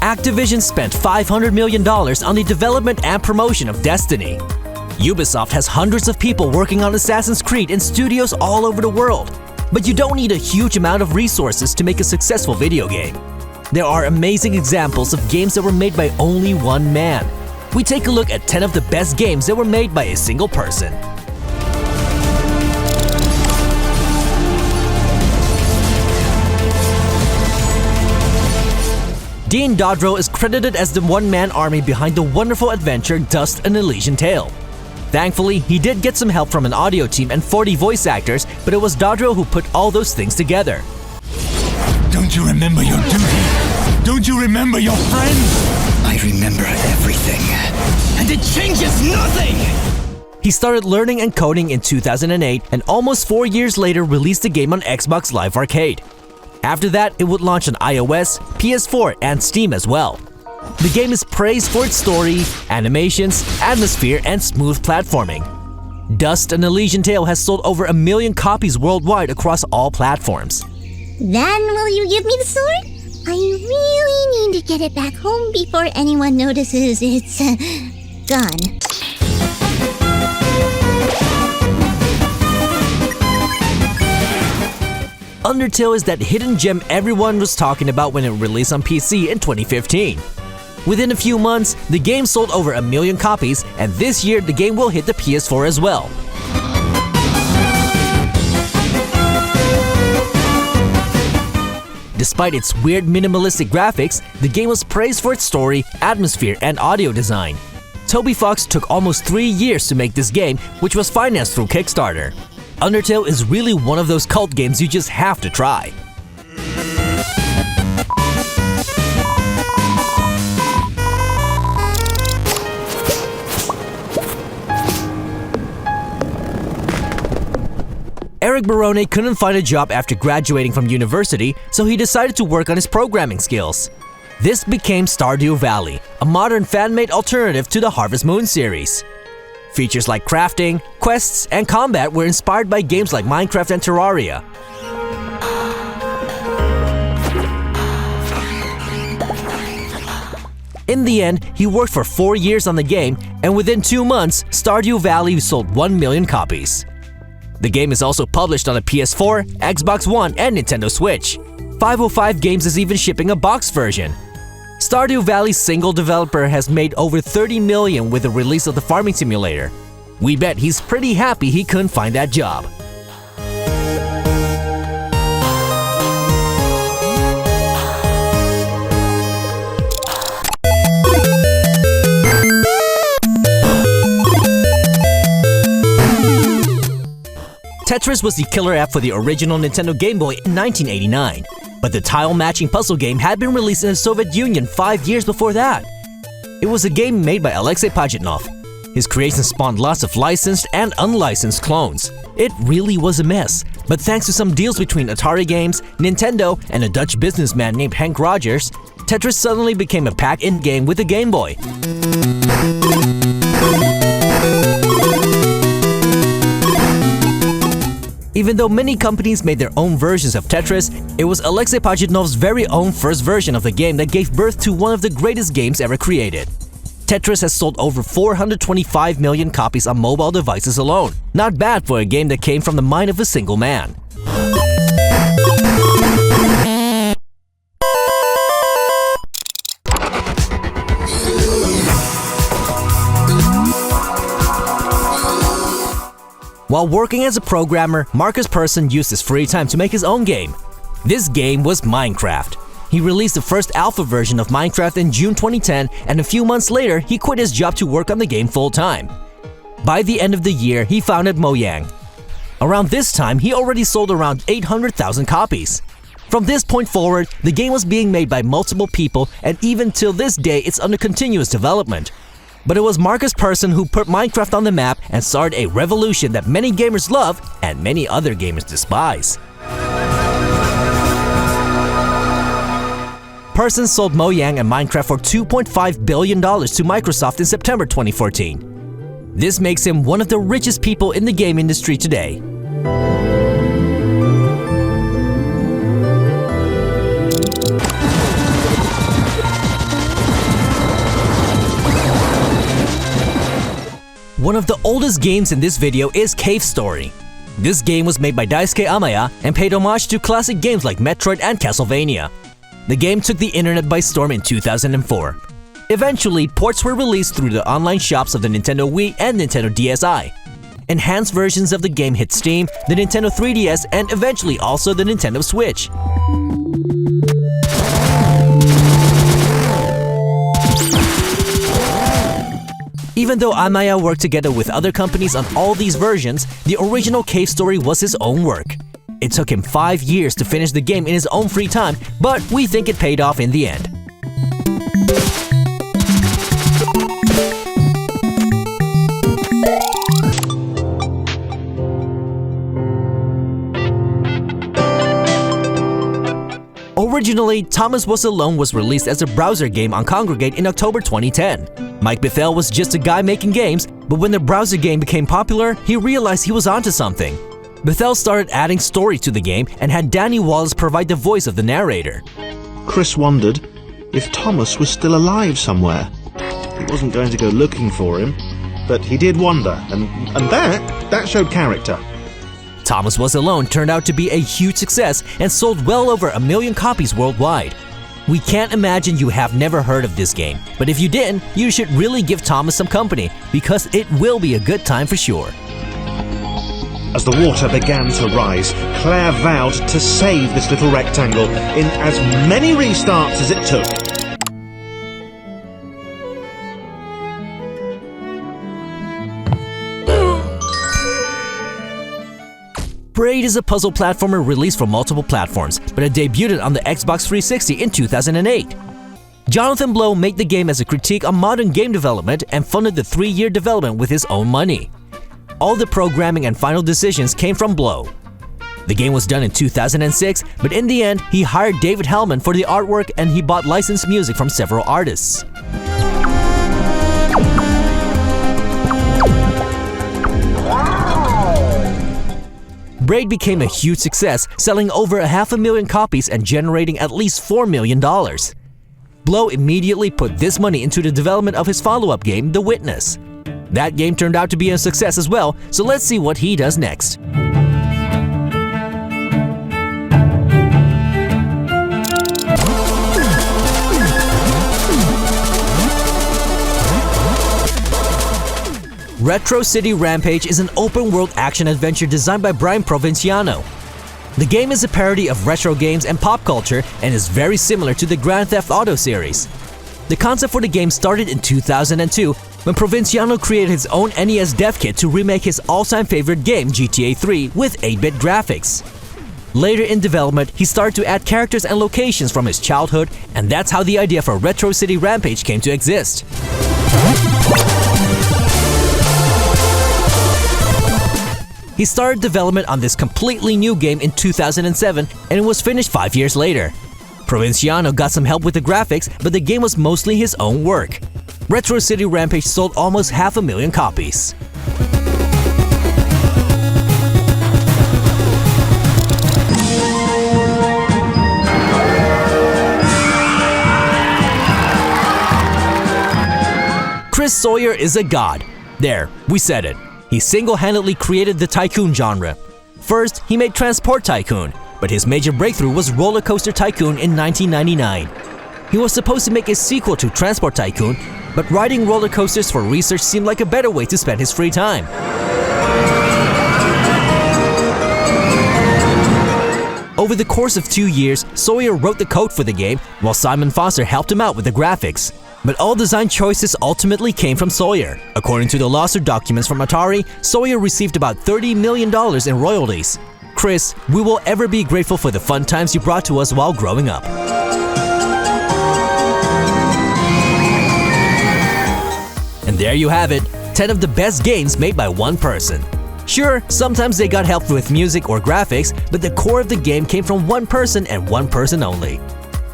Activision spent $500 million on the development and promotion of Destiny. Ubisoft has hundreds of people working on Assassin's Creed in studios all over the world. But you don't need a huge amount of resources to make a successful video game. There are amazing examples of games that were made by only one man. We take a look at 10 of the best games that were made by a single person. Dean Dodro is credited as the one-man army behind the wonderful adventure Dust: An Elysian Tale. Thankfully, he did get some help from an audio team and 40 voice actors, but it was Dodro who put all those things together. Don't you remember your duty? Don't you remember your friends? I remember everything, and it changes nothing! He started learning and coding in 2008 and almost 4 years later released the game on Xbox Live Arcade. After that, it would launch on iOS, PS4, and Steam as well. The game is praised for its story, animations, atmosphere, and smooth platforming. Dust: An Elysian Tale has sold over 1 million copies worldwide across all platforms. Then will you give me the sword? I really need to get it back home before anyone notices it's gone. Undertale is that hidden gem everyone was talking about when it released on PC in 2015. Within a few months, the game sold over 1 million copies, and this year the game will hit the PS4 as well. Despite its weird minimalistic graphics, the game was praised for its story, atmosphere, and audio design. Toby Fox took almost 3 years to make this game, which was financed through Kickstarter. Undertale is really one of those cult games you just have to try. Eric Barone couldn't find a job after graduating from university, so he decided to work on his programming skills. This became Stardew Valley, a modern fan-made alternative to the Harvest Moon series. Features like crafting, quests, and combat were inspired by games like Minecraft and Terraria. In the end, he worked for 4 years on the game, and within 2 months, Stardew Valley sold 1 million copies. The game is also published on a PS4, Xbox One, and Nintendo Switch. 505 Games is even shipping a box version. Stardew Valley's single developer has made over 30 million with the release of the farming simulator. We bet he's pretty happy he couldn't find that job. Tetris was the killer app for the original Nintendo Game Boy in 1989. But the tile-matching puzzle game had been released in the Soviet Union 5 years before that. It was a game made by Alexei Pajitnov. His creation spawned lots of licensed and unlicensed clones. It really was a mess, but thanks to some deals between Atari Games, Nintendo, and a Dutch businessman named Henk Rogers, Tetris suddenly became a pack-in game with the Game Boy. Even though many companies made their own versions of Tetris, it was Alexei Pajitnov's very own first version of the game that gave birth to one of the greatest games ever created. Tetris has sold over 425 million copies on mobile devices alone. Not bad for a game that came from the mind of a single man. While working as a programmer, Marcus Persson used his free time to make his own game. This game was Minecraft. He released the first alpha version of Minecraft in June 2010, and a few months later, he quit his job to work on the game full-time. By the end of the year, he founded Mojang. Around this time, he already sold around 800,000 copies. From this point forward, the game was being made by multiple people, and even till this day, it's under continuous development. But it was Marcus Persson who put Minecraft on the map and started a revolution that many gamers love and many other gamers despise. Persson sold Mojang and Minecraft for $2.5 billion to Microsoft in September 2014. This makes him one of the richest people in the game industry today. One of the oldest games in this video is Cave Story. This game was made by Daisuke Amaya and paid homage to classic games like Metroid and Castlevania. The game took the internet by storm in 2004. Eventually, ports were released through the online shops of the Nintendo Wii and Nintendo DSi. Enhanced versions of the game hit Steam, the Nintendo 3DS, and eventually also the Nintendo Switch. Even though Amaya worked together with other companies on all these versions, the original Cave Story was his own work. It took him 5 years to finish the game in his own free time, but we think it paid off in the end. Originally, Thomas Was Alone was released as a browser game on Congregate in October 2010. Mike Bethel was just a guy making games, but when the browser game became popular, he realized he was onto something. Bethel started adding story to the game and had Danny Wallace provide the voice of the narrator. Chris wondered if Thomas was still alive somewhere. He wasn't going to go looking for him, but he did wonder, and that showed character. Thomas Was Alone turned out to be a huge success and sold well over 1 million copies worldwide. We can't imagine you have never heard of this game, but if you didn't, you should really give Thomas some company, because it will be a good time for sure. As the water began to rise, Claire vowed to save this little rectangle in as many restarts as it took. Braid is a puzzle platformer released for multiple platforms, but it debuted on the Xbox 360 in 2008. Jonathan Blow made the game as a critique on modern game development and funded the 3-year development with his own money. All the programming and final decisions came from Blow. The game was done in 2006, but in the end, he hired David Hellman for the artwork and he bought licensed music from several artists. Braid became a huge success, selling over 500,000 copies and generating at least $4 million. Blow immediately put this money into the development of his follow-up game, The Witness. That game turned out to be a success as well, so let's see what he does next. Retro City Rampage is an open-world action-adventure designed by Brian Provinciano. The game is a parody of retro games and pop culture and is very similar to the Grand Theft Auto series. The concept for the game started in 2002 when Provinciano created his own NES dev kit to remake his all-time favorite game, GTA 3, with 8-bit graphics. Later in development, he started to add characters and locations from his childhood, and that's how the idea for Retro City Rampage came to exist. He started development on this completely new game in 2007 and it was finished 5 years later. Provinciano got some help with the graphics, but the game was mostly his own work. Retro City Rampage sold almost 500,000 copies. Chris Sawyer is a god. There, we said it. He single-handedly created the Tycoon genre. First, he made Transport Tycoon, but his major breakthrough was Roller Coaster Tycoon in 1999. He was supposed to make a sequel to Transport Tycoon, but riding roller coasters for research seemed like a better way to spend his free time. Over the course of 2 years, Sawyer wrote the code for the game, while Simon Foster helped him out with the graphics. But all design choices ultimately came from Sawyer. According to the lawsuit documents from Atari, Sawyer received about $30 million in royalties. Chris, we will ever be grateful for the fun times you brought to us while growing up. And there you have it, 10 of the best games made by one person. Sure, sometimes they got help with music or graphics, but the core of the game came from one person and one person only.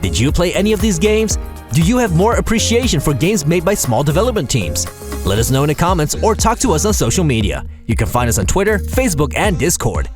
Did you play any of these games? Do you have more appreciation for games made by small development teams? Let us know in the comments or talk to us on social media. You can find us on Twitter, Facebook, and Discord.